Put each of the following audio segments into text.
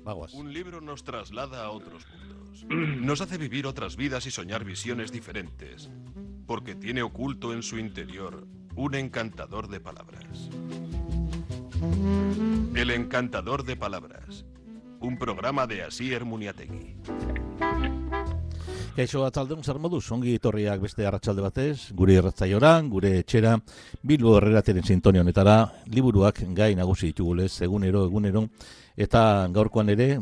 Aguas. Un libro nos traslada a otros mundos. Nos hace vivir otras vidas y soñar visiones diferentes, porque tiene oculto en su interior un encantador de palabras. El encantador de palabras. Un programa de Asier Muniategui. Kaixo atzaldeon, zer moduz, ongi etorriak beste arratsalde batez, gure irratzaioran, gure etxera, Bilbo Herrerateren sintonia honetara, liburuak gai nagusi ditugulez, egunero, eta gaurkoan ere,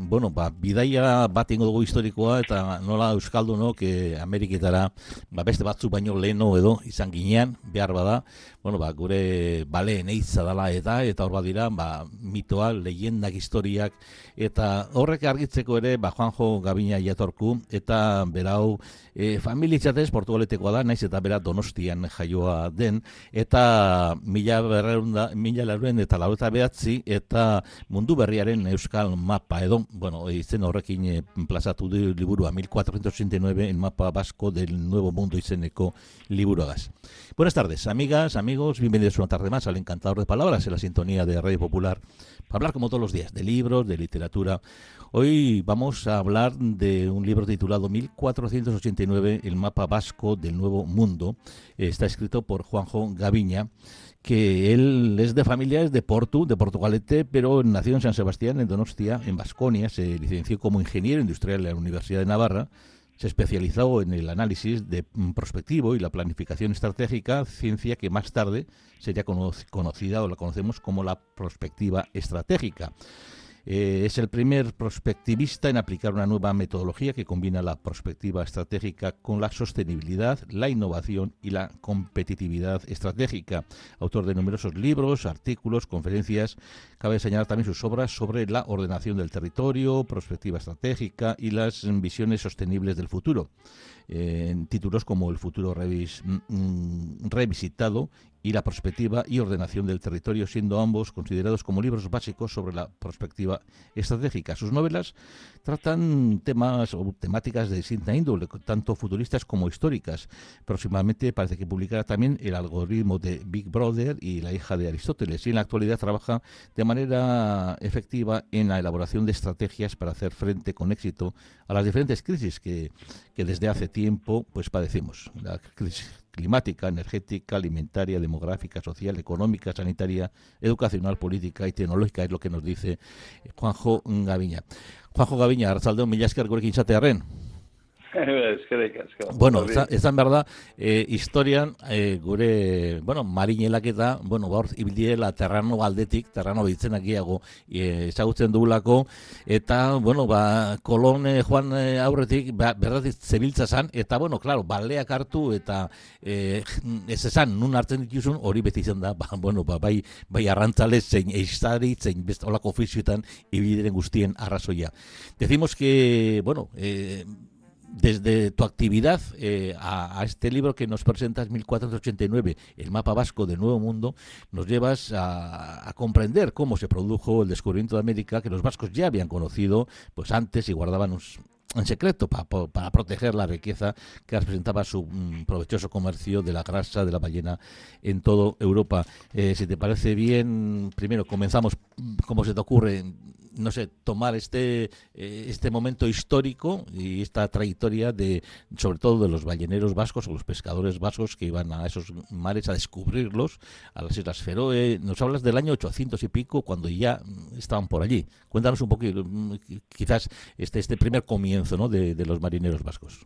bidaia bat ingo dugu historikoa, eta nola euskaldunok Ameriketara, beste batzuk baino leheno edo izan ginean, behar bada, gure baleen eitza dala eta hor badira, mitoa, leyendak, historiak, eta horrek argitzeko ere, Juanjo Gabiña jatorku, eta berau, familitzatez Portugaletekoa da, naiz eta bera Donostian jaioa den, eta mila laurehun eta laurogeita bederatzi, eta mundu berriaren euskal mapa edo, izen horrekin plazatu du liburua, 1489, el mapa vasco del nuevo mundo izeneko liburuagaz. Buenas tardes, amigas, amigos, bienvenidos una tarde más al Encantador de Palabras en la sintonía de Radio Popular, para hablar como todos los días de libros, de literatura. Hoy vamos a hablar de un libro titulado 1489, el mapa vasco del nuevo mundo. Está escrito por Juanjo Gabiña, que él es de familia, es de Portugalete, pero nació en San Sebastián, en Donostia, en Baskonia. Se licenció como ingeniero industrial en la Universidad de Navarra. Se especializó en el análisis de prospectivo y la planificación estratégica, ciencia que más tarde sería conocida o la conocemos como la prospectiva estratégica. Es el primer prospectivista en aplicar una nueva metodología que combina la prospectiva estratégica con la sostenibilidad, la innovación y la competitividad estratégica. Autor de numerosos libros, artículos, conferencias. Cabe señalar también sus obras sobre la ordenación del territorio, prospectiva estratégica y las visiones sostenibles del futuro. En títulos como El futuro revisitado y La perspectiva y ordenación del territorio, siendo ambos considerados como libros básicos sobre la perspectiva estratégica. Sus novelas tratan temas o temáticas de distinta índole, tanto futuristas como históricas. Próximamente parece que publicará también El algoritmo de Big Brother y La hija de Aristóteles, y en la actualidad trabaja de manera efectiva en la elaboración de estrategias para hacer frente con éxito a las diferentes crisis que desde hace tiempo padecemos. La crisis climática, energética, alimentaria, demográfica, social, económica, sanitaria, educacional, política y tecnológica, es lo que nos dice Juanjo Gabiña. Juanjo Gabiña, arratsaldeon, mila esker gurekin izatearren. Bueno, ezan behar da, historian, gure, marinelak eta, gaur ibildiela Terrano aldetik, Terrano bitzenak gehiago ezagutzen dugulako, eta, Kolon joan aurretik, berdatik zebiltza zan, eta, claro, baleak hartu, eta ez esan, nun hartzen dituzun, hori beti izan da, bai arrantzale, zein eiztari, zein beste olako ofizioetan ibildiren guztien arrazoia. Decimos que, desde tu actividad a este libro que nos presentas, 1489, el mapa vasco del Nuevo Mundo, nos llevas a comprender cómo se produjo el descubrimiento de América, que los vascos ya habían conocido antes y guardaban en secreto para proteger la riqueza que representaba su provechoso comercio de la grasa de la ballena en toda Europa. Si te parece bien, primero comenzamos, ¿cómo se te ocurre? No sé, tomar este momento histórico y esta trayectoria sobre todo de los balleneros vascos o los pescadores vascos que iban a esos mares a descubrirlos, a las Islas Feroe. Nos hablas del año 800 y pico, cuando ya estaban por allí. Cuéntanos un poquito, quizás este primer comienzo, ¿no?, de los marineros vascos.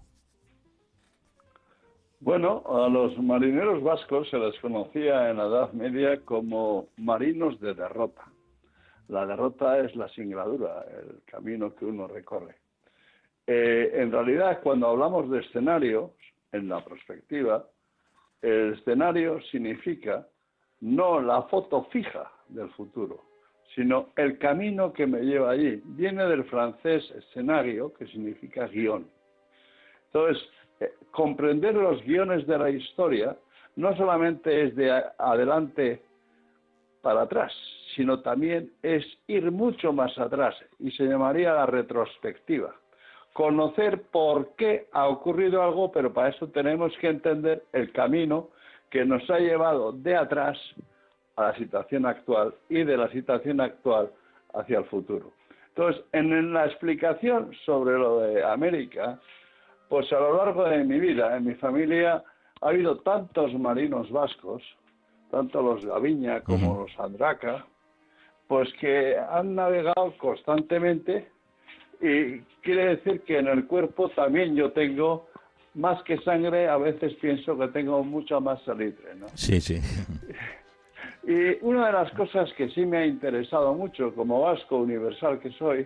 Bueno, a los marineros vascos se les conocía en la Edad Media como marinos de derrota. La derrota es la singladura, el camino que uno recorre. En realidad, cuando hablamos de escenarios, en la perspectiva, el escenario significa no la foto fija del futuro, sino el camino que me lleva allí. Viene del francés escenario, que significa guión. Entonces, comprender los guiones de la historia no solamente es de adelante para atrás, sino también es ir mucho más atrás, y se llamaría la retrospectiva. Conocer por qué ha ocurrido algo, pero para eso tenemos que entender el camino que nos ha llevado de atrás a la situación actual y de la situación actual hacia el futuro. Entonces, en la explicación sobre lo de América, pues a lo largo de mi vida, en mi familia, ha habido tantos marinos vascos, tanto los Gaviña como los Andraca, pues que han navegado constantemente, y quiere decir que en el cuerpo también yo tengo más que sangre, a veces pienso que tengo mucha más salitre, ¿no? Sí, sí. Y una de las cosas que sí me ha interesado mucho como vasco universal que soy,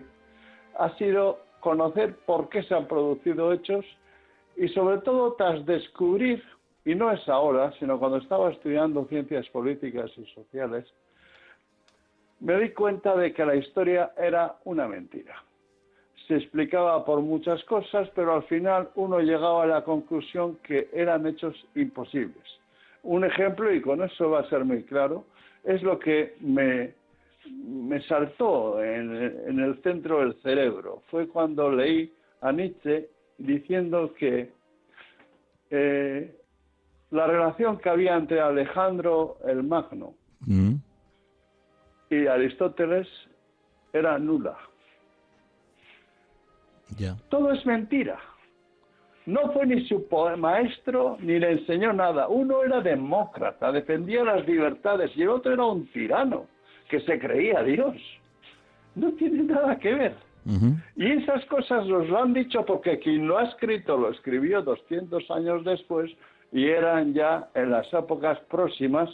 ha sido conocer por qué se han producido hechos y sobre todo tras descubrir, y no es ahora, sino cuando estaba estudiando ciencias políticas y sociales, me di cuenta de que la historia era una mentira. Se explicaba por muchas cosas, pero al final uno llegaba a la conclusión que eran hechos imposibles. Un ejemplo, y con eso va a ser muy claro, es lo que me saltó en el centro del cerebro. Fue cuando leí a Nietzsche diciendo que la relación que había entre Alejandro el Magno y Aristóteles era nula. Ya. Todo es mentira. No fue ni su maestro ni le enseñó nada. Uno era demócrata, defendía las libertades, y el otro era un tirano que se creía Dios. No tiene nada que ver. Y esas cosas nos lo han dicho porque quien lo ha escrito lo escribió 200 años después, y eran ya en las épocas próximas,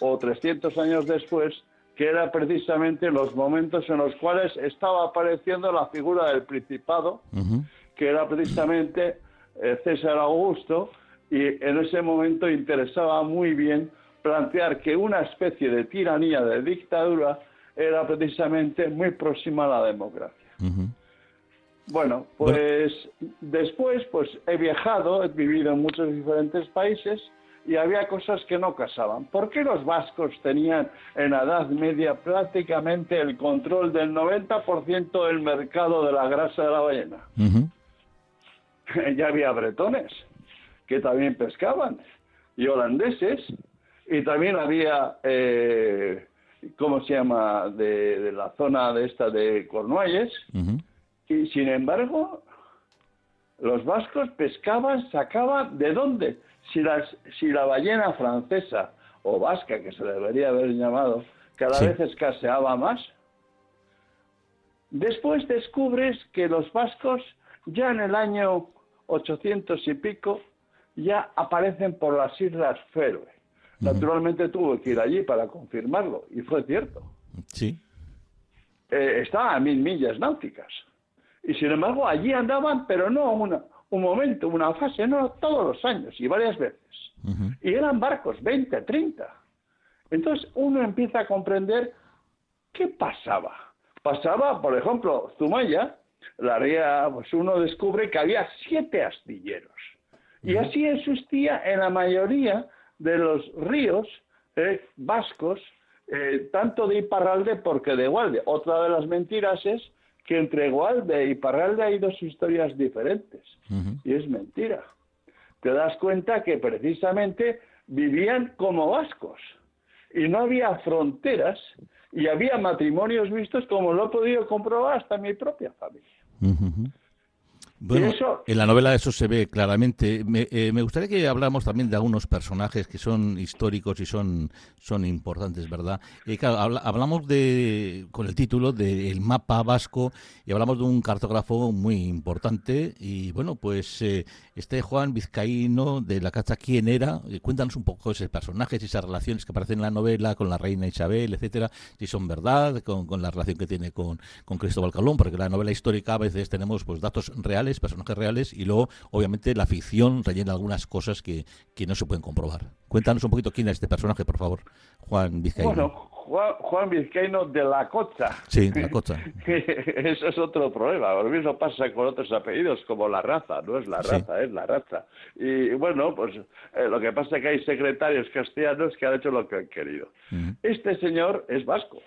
o 300 años después, que eran precisamente los momentos en los cuales estaba apareciendo la figura del Principado, que era precisamente César Augusto, y en ese momento interesaba muy bien plantear que una especie de tiranía, de dictadura, era precisamente muy próxima a la democracia. Bueno, pues después pues he viajado, he vivido en muchos diferentes países, y había cosas que no casaban. ¿Por qué los vascos tenían en la Edad Media prácticamente el control del 90% del mercado de la grasa de la ballena? Ya había bretones que también pescaban, y holandeses, y también había, ¿cómo se llama?, de la zona de esta de Cornualles, y sin embargo los vascos pescaban, sacaban, ¿de dónde? Si la ballena francesa o vasca, que se debería haber llamado, cada vez escaseaba más. Después descubres que los vascos ya en el año 800 y pico ya aparecen por las Islas Feroe. Naturalmente tuve que ir allí para confirmarlo, y fue cierto. Sí. Estaba a 1000 millas náuticas. Y sin embargo allí andaban, pero no un momento, una fase, no, todos los años y varias veces. Y eran barcos, 20, 30. Entonces uno empieza a comprender qué pasaba. Pasaba, por ejemplo, Zumaya, la área, pues uno descubre que había 7 astilleros. Y así existía en la mayoría de los ríos vascos, tanto de Iparralde porque de Gualde. Otra de las mentiras es que entre Gualde y Iparralde hay 2 historias diferentes. Y es mentira. Te das cuenta que precisamente vivían como vascos. Y no había fronteras, y había matrimonios vistos, como lo he podido comprobar hasta en mi propia familia. Bueno, eso, en la novela eso se ve claramente. Me gustaría que habláramos también de algunos personajes que son históricos y son importantes, ¿verdad? Claro, hablamos con el título de El mapa vasco, y hablamos de un cartógrafo muy importante. Y bueno, pues este Juan Vizcaíno de la Cacha, ¿quién era? Cuéntanos un poco esos personajes y esas relaciones que aparecen en la novela con la reina Isabel, etcétera, si son verdad, con la relación que tiene con Cristóbal Colón, porque en la novela histórica a veces tenemos pues datos reales, personajes reales, y luego obviamente la ficción rellena algunas cosas que no se pueden comprobar. Cuéntanos un poquito quién es este personaje, por favor, Juan Vizcaíno. Bueno, Juan Vizcaíno de la Cocha. Sí, de la Cocha. Eso es otro problema. Lo mismo pasa con otros apellidos, como la raza. No es la raza, es la raza. Y bueno, pues lo que pasa es que hay secretarios castellanos que han hecho lo que han querido. Este señor es vasco.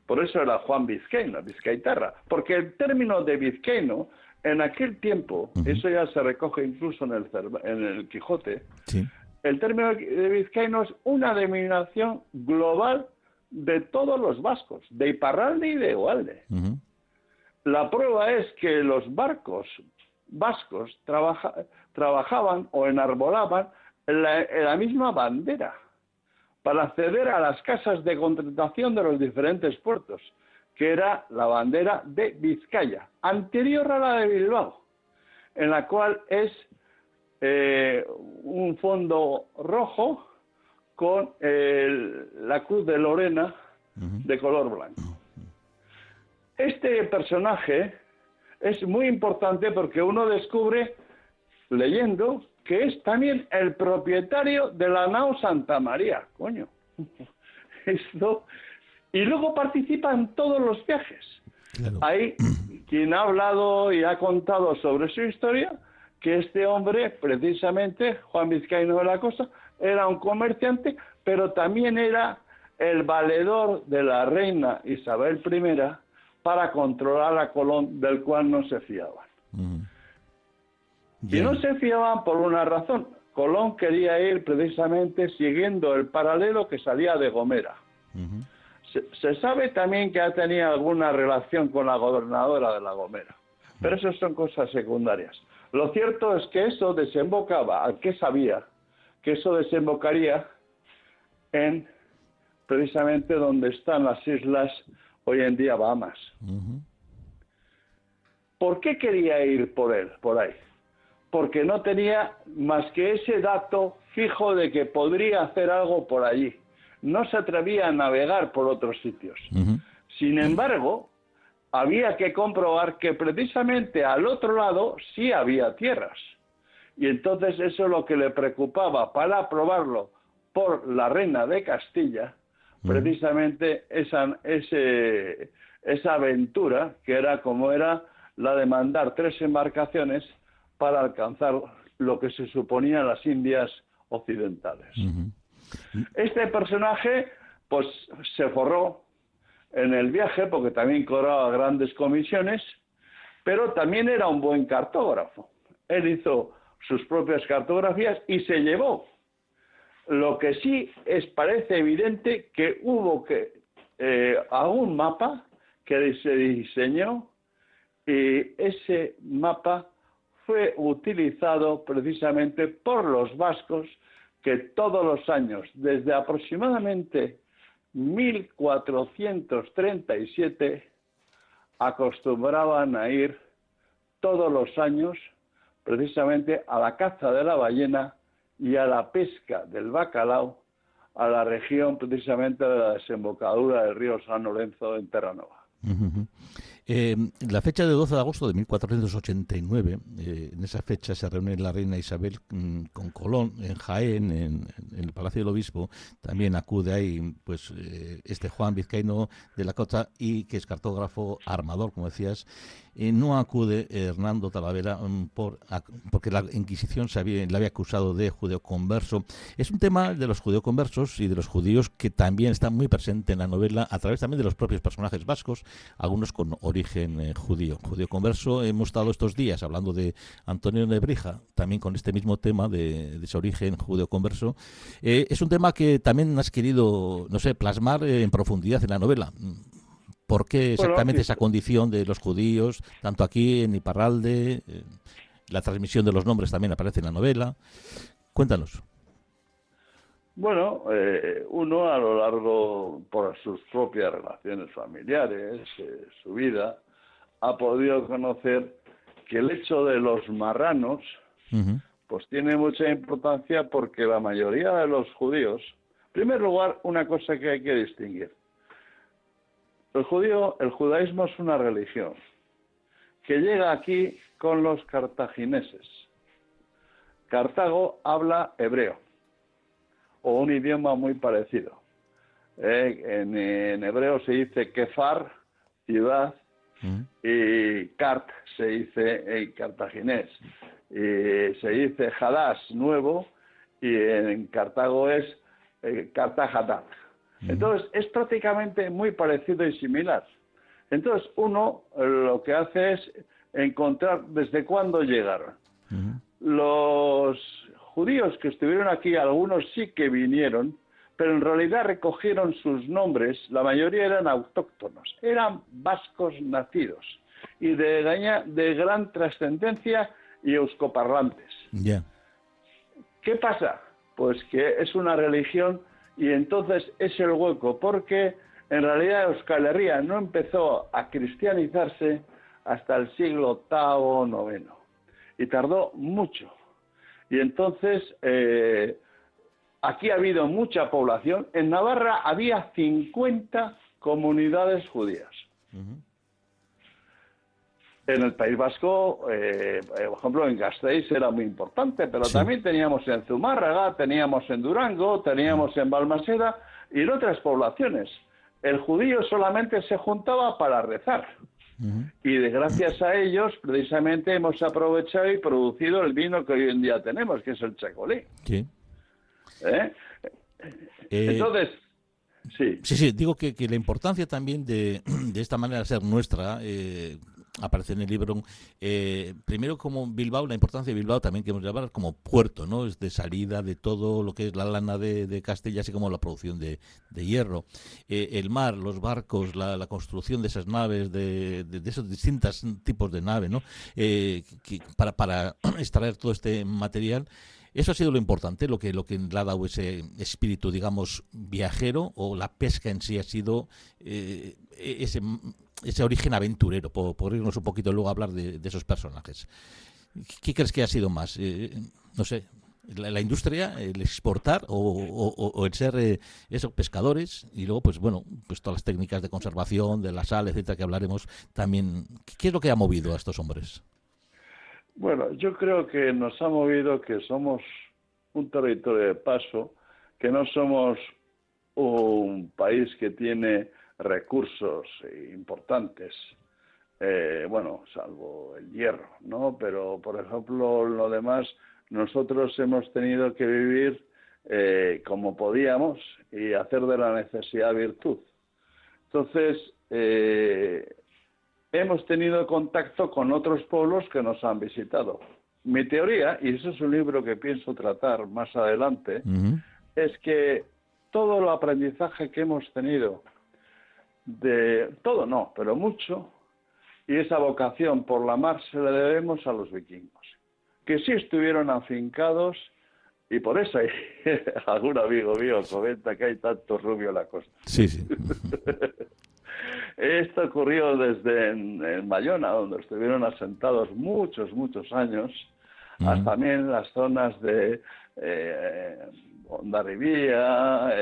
Por eso era Juan Vizcaíno, Vizcaitarra. Porque el término de vizcaíno, en aquel tiempo, eso ya se recoge incluso en el Quijote, el término de vizcaíno es una denominación global de todos los vascos, de Iparralde y de Gualde. La prueba es que los barcos vascos trabajaban o enarbolaban la misma bandera para acceder a las casas de contratación de los diferentes puertos, que era la bandera de Vizcaya, anterior a la de Bilbao, en la cual es un fondo rojo con la cruz de Lorena de color blanco. Este personaje es muy importante porque uno descubre, leyendo, que es también el propietario de la nao Santa María, coño. Esto, y luego participa en todos los viajes. Claro. Hay quien ha hablado y ha contado sobre su historia, que este hombre, precisamente, Juan Vizcaíno de la Cosa, era un comerciante, pero también era el valedor de la reina Isabel I para controlar a Colón, del cual no se fiaban. Y no se fiaban por una razón. Colón quería ir precisamente siguiendo el paralelo que salía de Gomera. Se sabe también que ha tenido alguna relación con la gobernadora de La Gomera, pero eso son cosas secundarias. Lo cierto es que eso desembocaba, al que sabía, que eso desembocaría en precisamente donde están las islas hoy en día Bahamas. ¿Por qué quería ir por ahí? Porque no tenía más que ese dato fijo de que podría hacer algo por allí. No se atrevía a navegar por otros sitios. Sin embargo, había que comprobar que precisamente al otro lado sí había tierras. Y entonces eso es lo que le preocupaba para probarlo por la reina de Castilla, precisamente esa aventura, que era como era la de mandar 3 embarcaciones para alcanzar lo que se suponía las Indias occidentales. Este personaje, pues, se forró en el viaje, porque también cobraba grandes comisiones, pero también era un buen cartógrafo. Él hizo sus propias cartografías y se llevó. Lo que sí parece evidente que hubo algún mapa que se diseñó, y ese mapa fue utilizado precisamente por los vascos, que todos los años, desde aproximadamente 1437, acostumbraban a ir todos los años precisamente a la caza de la ballena y a la pesca del bacalao a la región precisamente de la desembocadura del río San Lorenzo en Terranova. La fecha de 12 de agosto de 1489, en esa fecha se reúne la reina Isabel con Colón en Jaén, en el Palacio del Obispo. También acude ahí pues este Juan Vizcaíno de la Cosa, y que es cartógrafo armador, como decías. No acude Hernando Talavera porque la Inquisición le había acusado de judeoconverso. Es un tema de los judeoconversos y de los judíos que también está muy presente en la novela, a través también de los propios personajes vascos, algunos con origen judeoconverso. Hemos estado estos días hablando de Antonio Nebrija, también con este mismo tema de ese origen judeoconverso. Es un tema que también has querido, no sé, plasmar en profundidad en la novela. ¿Por qué exactamente esa condición de los judíos, tanto aquí en Iparralde? La transmisión de los nombres también aparece en la novela. Cuéntanos. Bueno, uno a lo largo, por sus propias relaciones familiares, su vida, ha podido conocer que el hecho de los marranos, pues tiene mucha importancia, porque la mayoría de los judíos, en primer lugar, una cosa que hay que distinguir. El judaísmo es una religión que llega aquí con los cartagineses. Cartago habla hebreo, o un idioma muy parecido. En hebreo se dice Kefar, ciudad, y Cart se dice cartaginés. Y se dice Hadash, nuevo, y en Cartago es Cartajatat. Entonces, es prácticamente muy parecido y similar. Entonces, uno lo que hace es encontrar desde cuándo llegaron. Los judíos que estuvieron aquí, algunos sí que vinieron, pero en realidad recogieron sus nombres, la mayoría eran autóctonos, eran vascos nacidos. y de gran trascendencia y euskoparlantes. Ya. ¿Qué pasa? Pues que es una religión y entonces es el hueco, porque en realidad Euskal Herria no empezó a cristianizarse hasta el siglo VIII, IX, y tardó mucho. Y entonces aquí ha habido mucha población. En Navarra había 50 comunidades judías. Uh-huh. En el País Vasco, por ejemplo, en Gasteiz era muy importante, pero sí. también teníamos en Zumárraga, teníamos en Durango, teníamos en Balmaseda y en otras poblaciones. El judío solamente se juntaba para rezar. Uh-huh. Y gracias a ellos, precisamente, hemos aprovechado y producido el vino que hoy en día tenemos, que es el Chacolí. Sí. Entonces... Sí. Sí, digo que la importancia también de esta manera de ser nuestra aparece en el libro. Primero, como Bilbao, la importancia de Bilbao también queremos llamar como puerto, ¿no? Es de salida de todo lo que es la lana de Castilla, así como la producción de hierro. El mar, los barcos, la construcción de esas naves, de esos distintos tipos de naves, ¿no? Para extraer todo este material. Eso ha sido lo importante, lo que le ha dado ese espíritu, digamos, viajero, o la pesca en sí ha sido ese origen aventurero, por irnos un poquito luego a hablar de esos personajes. ¿Qué crees que ha sido más? No sé, la industria, el exportar o el ser esos pescadores, y luego, pues bueno, pues todas las técnicas de conservación, de la sal, etcétera, que hablaremos también. ¿Qué es lo que ha movido a estos hombres? Bueno, yo creo que nos ha movido que somos un territorio de paso, que no somos un país que tiene recursos importantes, bueno, salvo el hierro, ¿no? Pero, por ejemplo, lo demás, nosotros hemos tenido que vivir como podíamos y hacer de la necesidad virtud. Entonces, hemos tenido contacto con otros pueblos que nos han visitado. Mi teoría, y eso es un libro que pienso tratar más adelante, uh-huh. es que todo el aprendizaje que hemos tenido, todo no, pero mucho, y esa vocación por la mar se la debemos a los vikingos, que sí estuvieron afincados, y por eso hay algún amigo mío comenta que hay tanto rubio en la costa. Sí, sí. Esto ocurrió desde en Bayona, donde estuvieron asentados muchos años, hasta también las zonas de Hondarribía,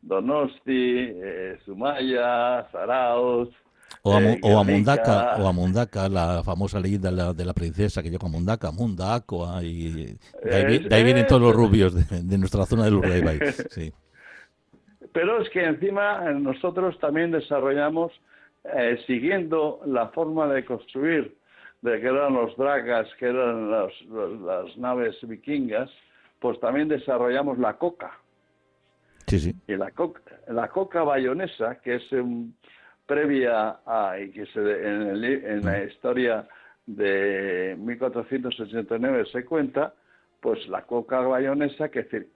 Donosti, Zumaya, Zarauz. O Amundaka, la famosa leyenda de la princesa que llegó a Mundaka, y de ahí vienen todos los rubios de nuestra zona del Urdaibai. Sí. Pero es que encima nosotros también desarrollamos, siguiendo la forma de construir, de que eran los dragas, que eran las naves vikingas, pues también desarrollamos la coca. Sí, sí. Y la coca bayonesa, que es previa a, y que en la historia de 1489 se cuenta, pues la coca bayonesa, que es decir,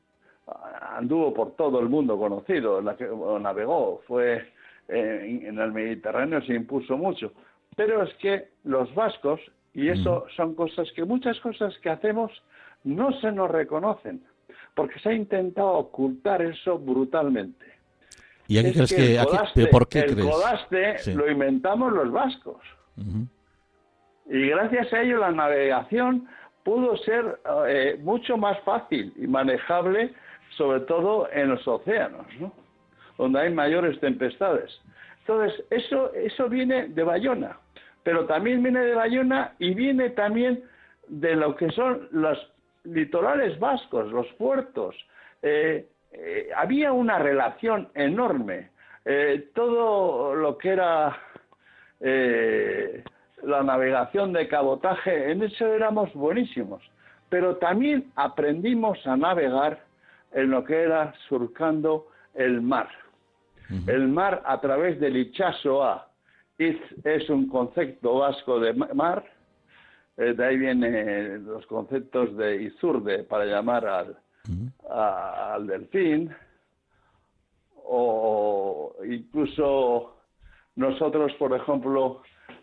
anduvo por todo el mundo conocido, navegó, fue en el Mediterráneo, se impuso mucho. Pero es que los vascos, y eso son muchas cosas que hacemos no se nos reconocen, porque se ha intentado ocultar eso brutalmente. ¿Y aquí crees que por qué crees? El codaste lo inventamos los vascos. Uh-huh. Y gracias a ello la navegación pudo ser mucho más fácil y manejable, sobre todo en los océanos, ¿no? Donde hay mayores tempestades. Entonces, eso viene de Bayona, pero también viene de Bayona y viene también de lo que son los litorales vascos, los puertos. Había una relación enorme. Todo lo que era la navegación de cabotaje, en eso éramos buenísimos. Pero también aprendimos a navegar en lo que era surcando el mar. Uh-huh. El mar a través del Itxasoa es un concepto vasco de mar. De ahí vienen los conceptos de Izurde para llamar al delfín. O incluso nosotros, por ejemplo,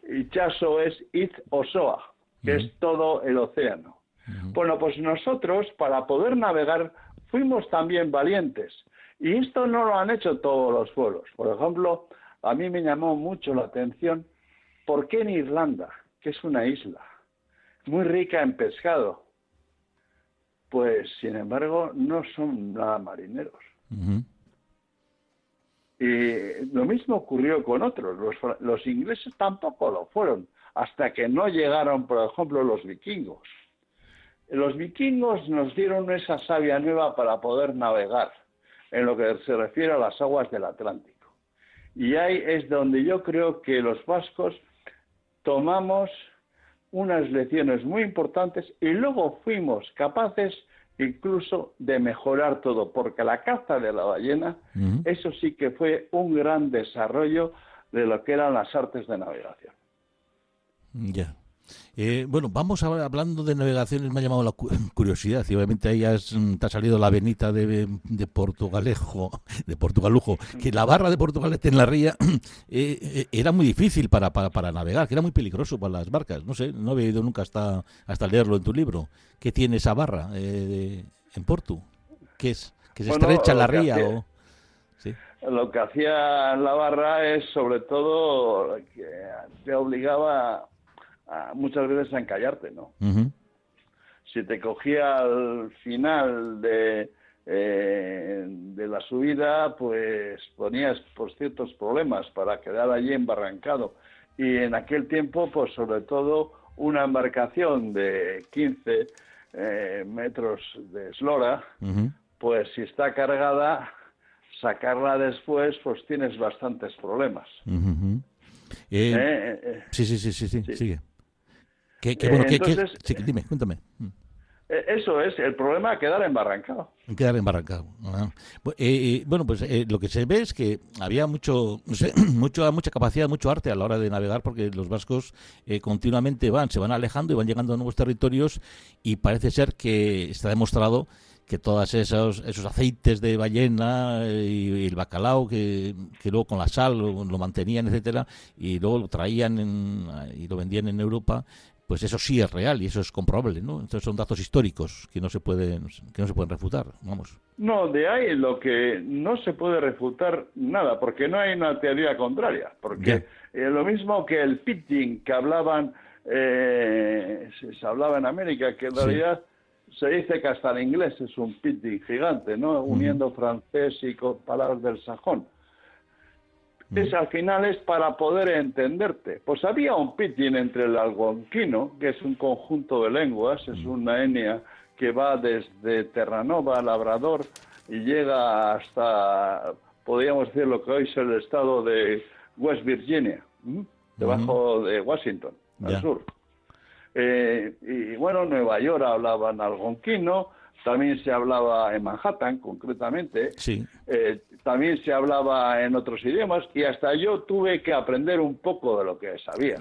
y chaso es Itz Osoa, que es todo el océano. Bueno, pues nosotros, para poder navegar, fuimos también valientes. Y esto no lo han hecho todos los pueblos. Por ejemplo, a mí me llamó mucho la atención, ¿por qué en Irlanda, que es una isla muy rica en pescado? Pues, sin embargo, no son nada marineros. Y lo mismo ocurrió con otros. Los ingleses tampoco lo fueron, hasta que no llegaron, por ejemplo, los vikingos. Los vikingos nos dieron esa savia nueva para poder navegar en lo que se refiere a las aguas del Atlántico. Y ahí es donde yo creo que los vascos tomamos unas lecciones muy importantes y luego fuimos capaces incluso de mejorar todo, porque la caza de la ballena, eso sí que fue un gran desarrollo de lo que eran las artes de navegación. Ya. Bueno, vamos ahora hablando de navegaciones, me ha llamado la curiosidad, y obviamente ahí te ha salido la venita de Portugalejo, de Portugalujo, que la barra de Portugalete en la ría era muy difícil para navegar, que era muy peligroso para las barcas. No sé, no había ido nunca hasta leerlo en tu libro. ¿Qué tiene esa barra en Porto? ¿Qué es? ¿Que se estrecha la ría? O... ¿Sí? Lo que hacía la barra es, sobre todo, que te obligaba muchas veces a encallarte, ¿no? Si te cogía al final de la subida, pues ponías ciertos problemas para quedar allí embarrancado. Y en aquel tiempo, pues sobre todo, una embarcación de 15 metros de eslora, pues si está cargada, sacarla después, pues tienes bastantes problemas. Sí, sigue. Entonces, sí, dime, cuéntame. Eso es el problema, quedar embarrancado. Quedar embarrancado. Bueno, pues lo que se ve es que había mucha capacidad, mucho arte a la hora de navegar, porque los vascos continuamente se van alejando y van llegando a nuevos territorios, y parece ser que está demostrado que todos esos aceites de ballena y el bacalao que luego con la sal lo mantenían, etcétera, y luego lo traían y lo vendían en Europa, pues eso sí es real y eso es comprobable, ¿no? Entonces son datos históricos que no se pueden refutar, vamos. No, de ahí lo que no se puede refutar nada, porque no hay una teoría contraria, porque lo mismo que el pitching que hablaban, se hablaba en América, que en realidad se dice que hasta en inglés es un pitching gigante, ¿no? Uniendo francés y con palabras del sajón. Al final es para poder entenderte. Pues había un pitching entre el algonquino, que es un conjunto de lenguas, es una etnia que va desde Terranova, Labrador, y llega hasta, podríamos decir, lo que hoy es el estado de West Virginia, debajo de Washington, al sur. Y bueno, Nueva York hablaban algonquino, también se hablaba en Manhattan, concretamente. Sí. También se hablaba en otros idiomas y hasta yo tuve que aprender un poco de lo que sabía.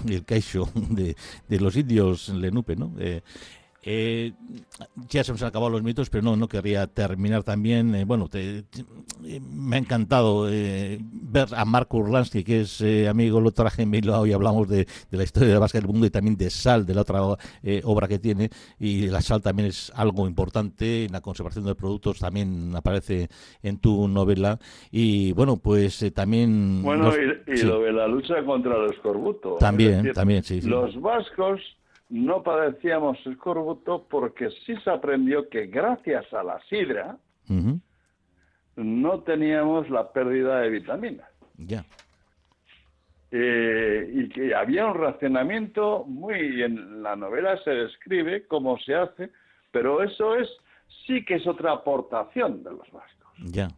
El caixo de los indios Lenupe, ¿no? Ya se nos han acabado los mitos, pero no querría terminar también. Me ha encantado ver a Marco Urlansky, que es amigo, lo traje en Bilbao y hablamos de la historia de la vasca del mundo y también de sal, de la otra obra que tiene. Y la sal también es algo importante en la conservación de productos, también aparece en tu novela. Y bueno, pues también... Bueno, y lo de la lucha contra el escorbuto. También, sí. Los vascos no padecíamos escorbuto porque sí se aprendió que gracias a la sidra no teníamos la pérdida de vitaminas. Y que había un racionamiento en la novela se describe cómo se hace, pero eso sí que es otra aportación de los vascos.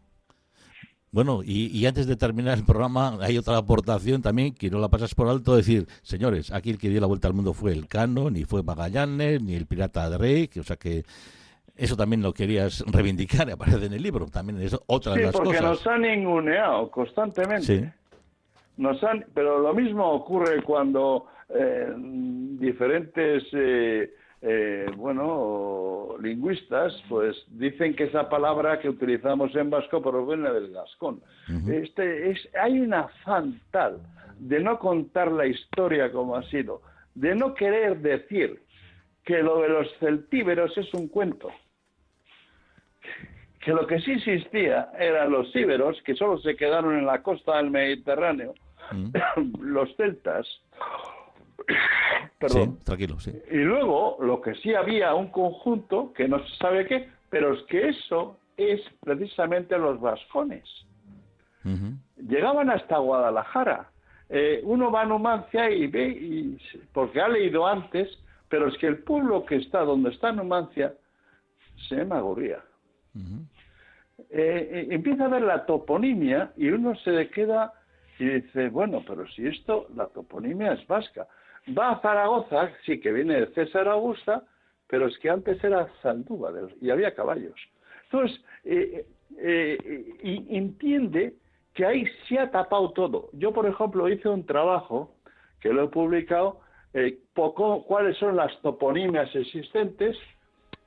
Bueno, y antes de terminar el programa, hay otra aportación también, que no la pasas por alto, decir, señores, aquí el que dio la vuelta al mundo fue Elcano, ni fue Magallanes, ni el pirata Drake, o sea que eso también lo querías reivindicar, aparece en el libro, también es otra de las cosas. Sí, porque nos han ninguneado constantemente. Sí. Pero lo mismo ocurre cuando diferentes lingüistas, pues dicen que esa palabra que utilizamos en vasco proviene del gascón. Hay un afán tal de no contar la historia como ha sido, de no querer decir que lo de los celtíberos es un cuento, que lo que sí existía eran los íberos, que solo se quedaron en la costa del Mediterráneo, los celtas, perdón. Sí, tranquilo, sí. Y luego, lo que sí había un conjunto, que no se sabe qué, pero es que eso es precisamente los vascones. Llegaban hasta Guadalajara. Uno va a Numancia y ve, porque ha leído antes, pero es que el pueblo que está donde está Numancia se llama Gorría. Empieza a ver la toponimia y uno se queda y dice, bueno, pero si la toponimia es vasca. Va a Zaragoza, sí que viene de César Augusta, pero es que antes era Zaldúbal y había caballos. Entonces, entiende que ahí se ha tapado todo. Yo, por ejemplo, hice un trabajo que lo he publicado, cuáles son las toponimias existentes,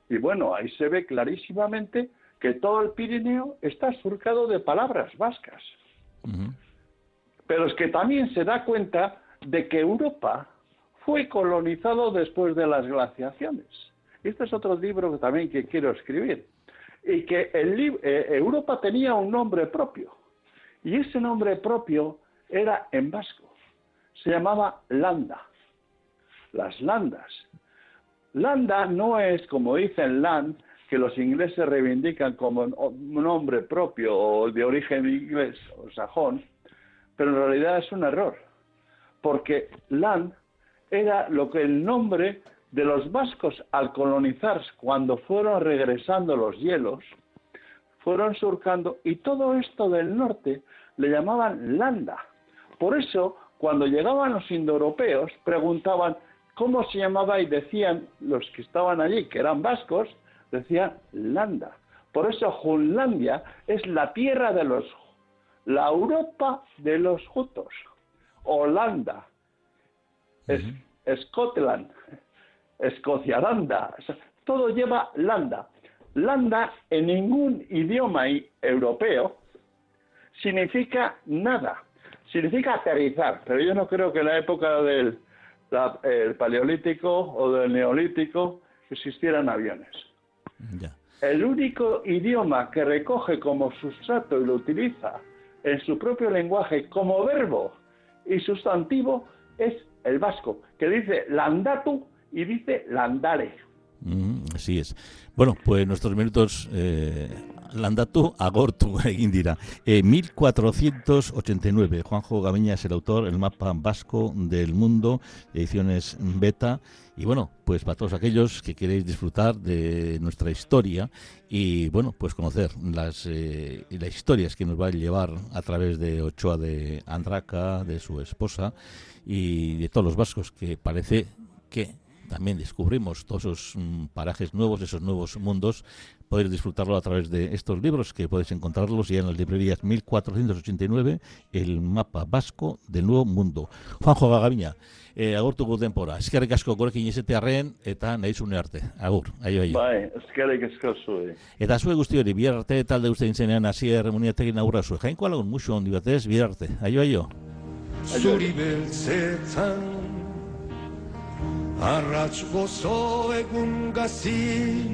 y bueno, ahí se ve clarísimamente que todo el Pirineo está surcado de palabras vascas. Pero es que también se da cuenta de que Europa fue colonizado después de las glaciaciones. Este es otro libro también que quiero escribir. Y que Europa tenía un nombre propio. Y ese nombre propio era en vasco. Se llamaba Landa. Las landas. Landa no es, como dicen land, que los ingleses reivindican como un nombre propio o de origen inglés o sajón, pero en realidad es un error. Porque land era el nombre de los vascos al colonizar, cuando fueron regresando los hielos, fueron surcando, y todo esto del norte le llamaban Landa. Por eso, cuando llegaban los indoeuropeos, preguntaban cómo se llamaba y decían, los que estaban allí, que eran vascos, decían Landa. Por eso Junlandia es la tierra de la Europa de los jutos. Holanda, Scotland, Escocialanda, todo lleva Landa. Landa en ningún idioma europeo significa nada, significa aterrizar, pero yo no creo que en la época del Paleolítico o del Neolítico existieran aviones. Ya. El único idioma que recoge como sustrato y lo utiliza en su propio lenguaje como verbo y sustantivo es el vasco, que dice landatu y dice landare. Así es. Bueno, pues nuestros minutos landatu agortu egin dira. 1489, Juanjo Gaviña es el autor, el mapa vasco del mundo, ediciones Beta. Y bueno, pues para todos aquellos que queréis disfrutar de nuestra historia y bueno, pues conocer las historias que nos va a llevar a través de Ochoa de Andraca, de su esposa y de todos los vascos, que parece que también descubrimos todos esos parajes nuevos, esos nuevos mundos. Podéis disfrutarlo a través de estos libros, que podéis encontrarlos ya en las librerías. 1489, el mapa vasco del nuevo mundo. Juanjo Gaviña, agurtuko denbora. Eskerrik asko gurekin izatearren eta nahi zune arte. Agur, aio. Bai, eskerrik asko zuei. Eta zue guzti hori, bihar arte talde ustein zenean Asier Muniategin agurra zue. Jainko alagun musu handi batez, bihar arte. Aio. Zuri beltzetan arratz gozo egun gazi,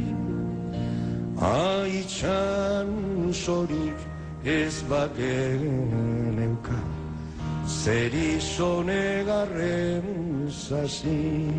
haitxan sorik ez bageneuka, zer izonegarren zazi.